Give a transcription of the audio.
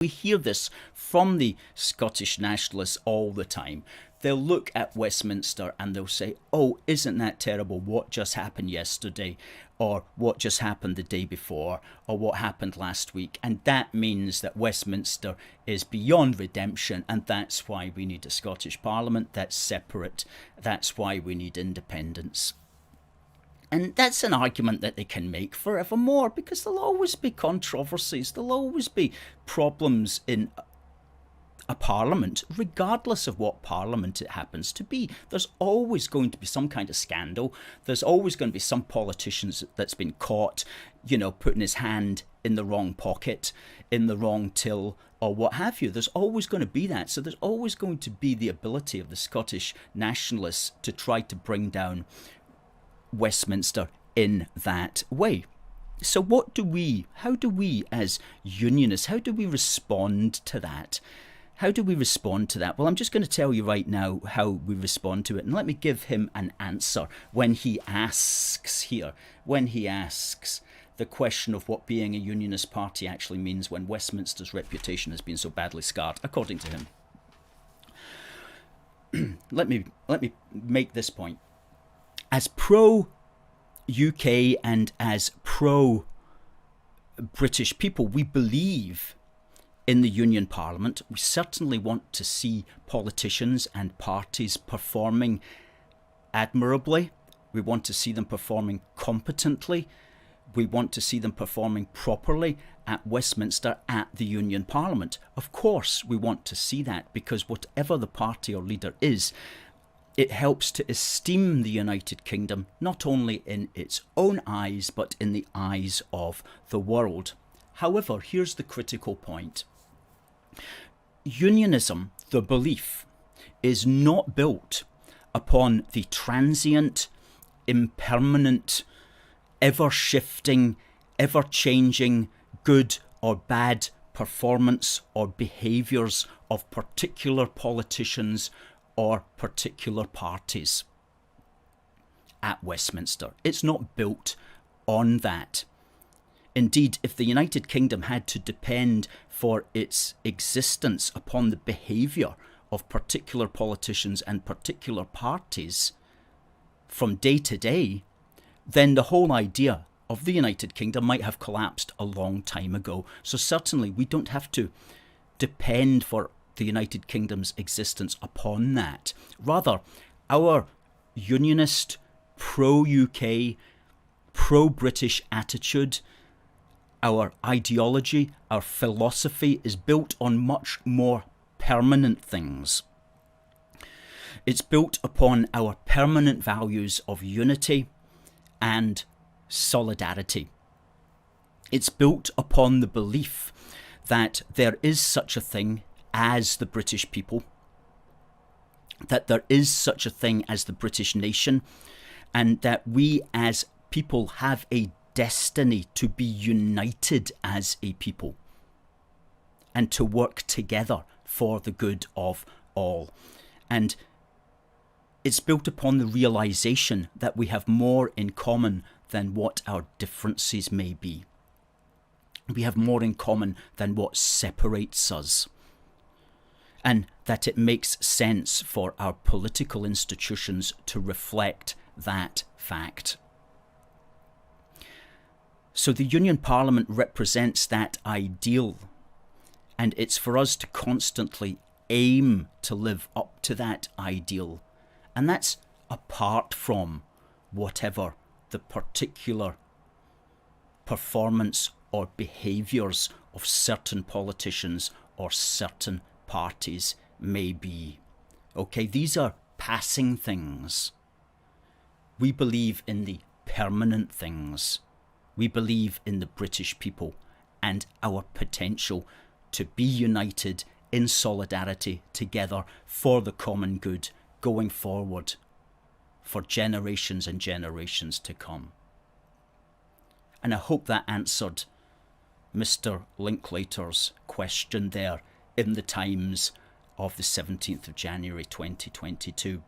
We hear this from the Scottish Nationalists all the time. They'll look at Westminster and they'll say, oh, isn't that terrible what just happened yesterday, or what just happened the day before, or what happened last week. And that means that Westminster is beyond redemption, and that's why we need a Scottish Parliament that's separate. That's why we need independence. And that's an argument that they can make forevermore, because there'll always be controversies, there'll always be problems in a parliament, regardless of what parliament it happens to be. There's always going to be some kind of scandal. There's always going to be some politician that's been caught, putting his hand in the wrong pocket, in the wrong till, or what have you. There's always going to be that. So there's always going to be the ability of the Scottish Nationalists to try to bring down Westminster in that way. So how do we as Unionists, how do we respond to that? How do we respond to that? Well, I'm just going to tell you right now how we respond to it. And let me give him an answer when he asks the question of what being a Unionist party actually means when Westminster's reputation has been so badly scarred, according to him. Let me make this point. As pro-UK and as pro-British people, we believe in the Union Parliament. We certainly want to see politicians and parties performing admirably. We want to see them performing competently. We want to see them performing properly at Westminster at the Union Parliament. Of course, we want to see that, because whatever the party or leader is, it helps to esteem the United Kingdom, not only in its own eyes, but in the eyes of the world. However, here's the critical point. Unionism, the belief, is not built upon the transient, impermanent, ever-shifting, ever-changing, good or bad performance or behaviours of particular politicians or particular parties at Westminster. It's not built on that. Indeed, if the United Kingdom had to depend for its existence upon the behaviour of particular politicians and particular parties from day to day, then the whole idea of the United Kingdom might have collapsed a long time ago. So certainly we don't have to depend for the United Kingdom's existence upon that. Rather, our unionist, pro-UK, pro-British attitude, our ideology, our philosophy is built on much more permanent things. It's built upon our permanent values of unity and solidarity. It's built upon the belief that there is such a thing as the British people, that there is such a thing as the British nation, and that we as people have a destiny to be united as a people and to work together for the good of all. And it's built upon the realization that we have more in common than what our differences may be. We have more in common than what separates us. And that it makes sense for our political institutions to reflect that fact. So the Union Parliament represents that ideal, and it's for us to constantly aim to live up to that ideal. And that's apart from whatever the particular performance or behaviours of certain politicians or certain parties may be. Okay, these are passing things. We believe in the permanent things. We believe in the British people and our potential to be united in solidarity together for the common good going forward for generations and generations to come. And I hope that answered Mr. Linklater's question there in the Times of the 17th of January 2022.